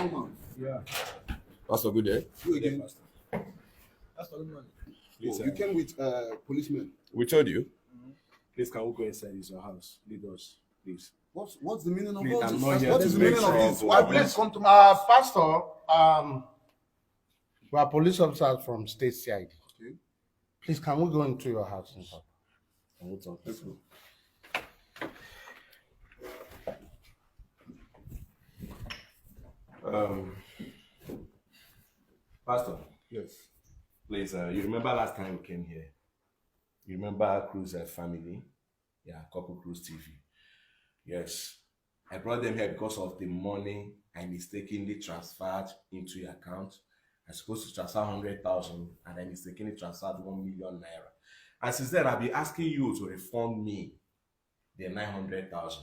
Yeah. Pastor, good day. You again, Pastor. Pastor, good morning. Please, You came with policemen. We told you. Please, can we go inside? It's your house. Lead us, please. What's the meaning of Please, all I'm this? not here What to is the make meaning of this? trouble. Why please come to me? Pastor, we are police officers from state CID. Okay. Please, can we go into your house and talk? Let's go. Pastor, Yes. please, you remember last time we came here? You remember Cruz family? Yeah, Couple Cruz TV. Yes. I brought them here because of the money I mistakenly transferred into your account. I'm supposed to transfer 100,000 and I mistakenly transferred 1 million naira. And since then, I've been asking you to refund me the 900,000.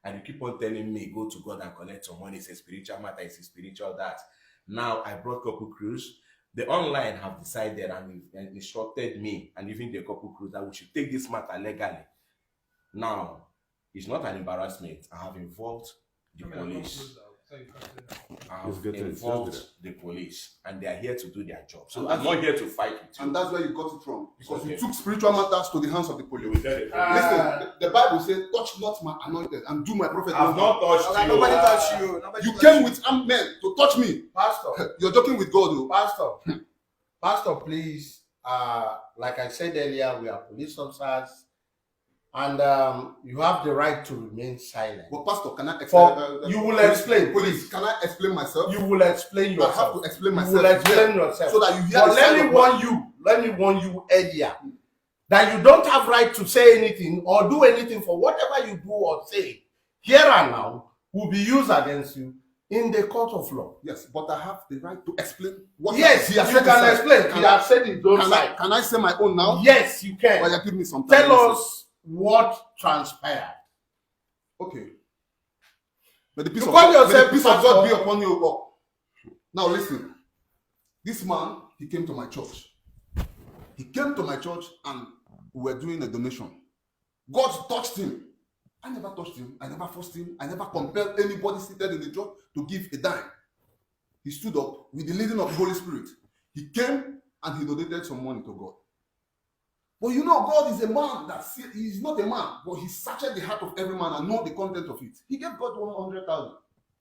And you keep on telling me, go to God and collect some money. It's a spiritual matter, it's a spiritual that. Now I brought Couple Cruz. The online have decided and instructed me and even the Couple Cruz that we should take this matter legally. Now, it's not an embarrassment. I have involved the police. I have involved the police, and they are here to do their job. So I'm not here to fight with you. And that's where you got it from. Because Okay. you took spiritual matters to the hands of the You police. will tell the police. Listen, the Bible says, touch not my anointed and do my prophet. I've not touched you. Nobody touched you. Nobody You touched came you. with armed men to touch me. Pastor, You're joking with God, though. Pastor, please, like I said earlier, we are police officers, and you have the right to remain silent. But Pastor, can I explain? You will explain, Please, can I explain myself? You will explain I have yourself. to explain You myself. will explain here, yourself. so that you hear But the side of let me warn you earlier that you don't have right to say anything or do anything for whatever you do or say here and now will be used against you in the court of law. Yes, but I have the right to explain what Yes, he you has said can his side. explain. He has said his own side. Can I say my own now? Yes, you can. Well, give me some time. Tell us what transpired. Okay. May the peace You of call God, may the yourself peace of pastor. God be upon you, God. Now listen. This man, he came to my church. He came to my church and we were doing a donation. God touched him. I never touched him. I never forced him. I never compelled anybody seated in the church to give a dime. He stood up with the leading of the Holy Spirit. He came and he donated some money to God. But you know, God is a man that he's not a man, but he searched the heart of every man and know the content of it. He gave God 100,000,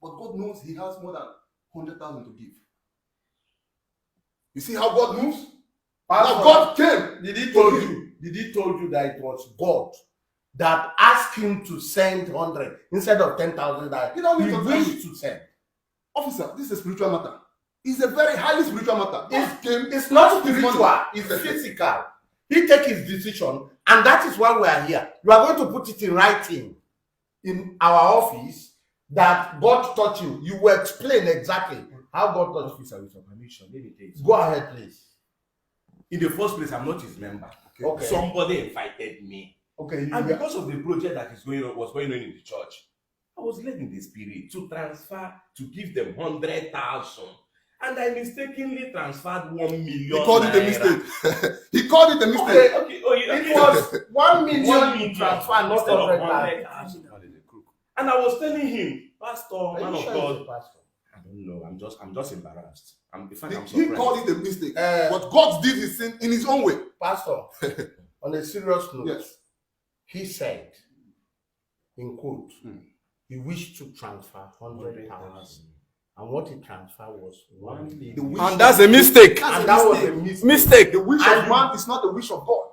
but God knows he has more than 100,000 to give. You see how God moves? Now God came. Did he told you that it was God that asked him to send 100 instead of 10,000 that You don't need he to wished to send? Officer, this is a spiritual matter. It's a very highly spiritual matter. It's not spiritual, it's physical. He take his decision, and that is why we are here. You are going to put it in writing in our office that God taught you. You will explain exactly how God taught you. Officer, with your permission, let me tell you. Go ahead, please. In the first place, I'm not his member. Okay. Somebody invited me. Okay. And because of the project that was going on in the church, I was led in the spirit to transfer, to give them 100,000. And I mistakenly transferred 1 million. He called it a naira. mistake. He called it a mistake. Okay. It was 1 million 1 million transfer, not instead of 100,000. 100,000. And I was telling him, Pastor, Are man you of sure God, it's a pastor? I don't know. I'm just embarrassed. I'm He surprised. called it a mistake. But God did his thing in his own way. Pastor, on a serious note, Yes. he said, in quote, he wished to transfer 100,000. And what he transferred was 1 million. And that's a mistake. And that was a mistake. The wish of man is not the wish of God.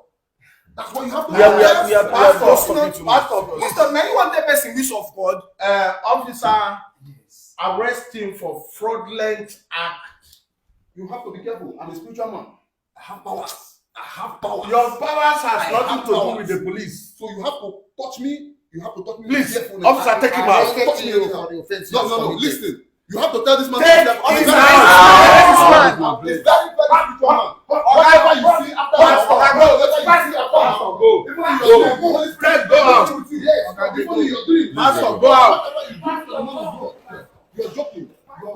That's what you have to We are Pastor, just talking to Pastor. Pastor, many want the person wish of God. Officer, arrest him for fraudulent act. You have to be careful. I'm a spiritual man. I have powers. I have powers. Your powers has I nothing have to do powers. with the police. So you have to touch me. You have to touch me. Please, with carefulness. officer, take him out. Don't touch me anyhow. No. Listen. You have to tell this man. Take I'm his very- hands. I'm a very spiritual man. Whatever you see after Pastor, whatever you see after go. even in your dream, Holy Spirit Go out. with you. Yes, even in your dream. Pastor, go out. Whatever you do, you're not God. You're joking.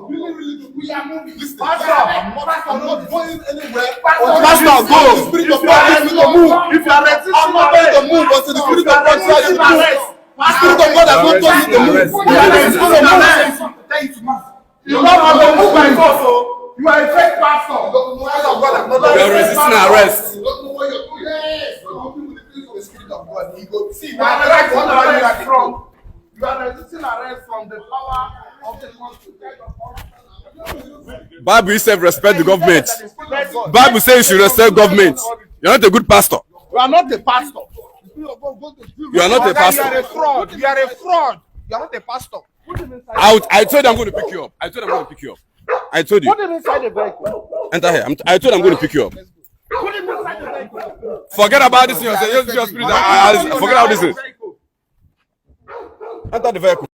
You're really. We are moving. Listen, Pastor, I'm not going anywhere. Pastor, go. The Spirit of God tells me to move. If you are resisting, I'm not going to move until the Spirit of God tells you to move. The Spirit of God has not told you to move. If you are resisting arrest, Tell you to move. You don't have to move by force, so you are a fake pastor. You are resisting arrest. You don't know what you're doing. Yes. You're talking with the things of the Spirit of God. He go see. You are resisting arrest from. You are resisting arrest from the power of the Constitution. Bible itself respect the government. Bible says you should respect government. You're not a good pastor. You are not a pastor. You are not a pastor. You are a fraud. You are a fraud. You are not a pastor. I told you I'm going to pick you up. I told you I'm going to pick you up. I told you. Put him inside the vehicle. Enter here. I told you I'm going to pick you up. Put him inside the vehicle. Forget about this thing. Forget about this thing. Enter the vehicle.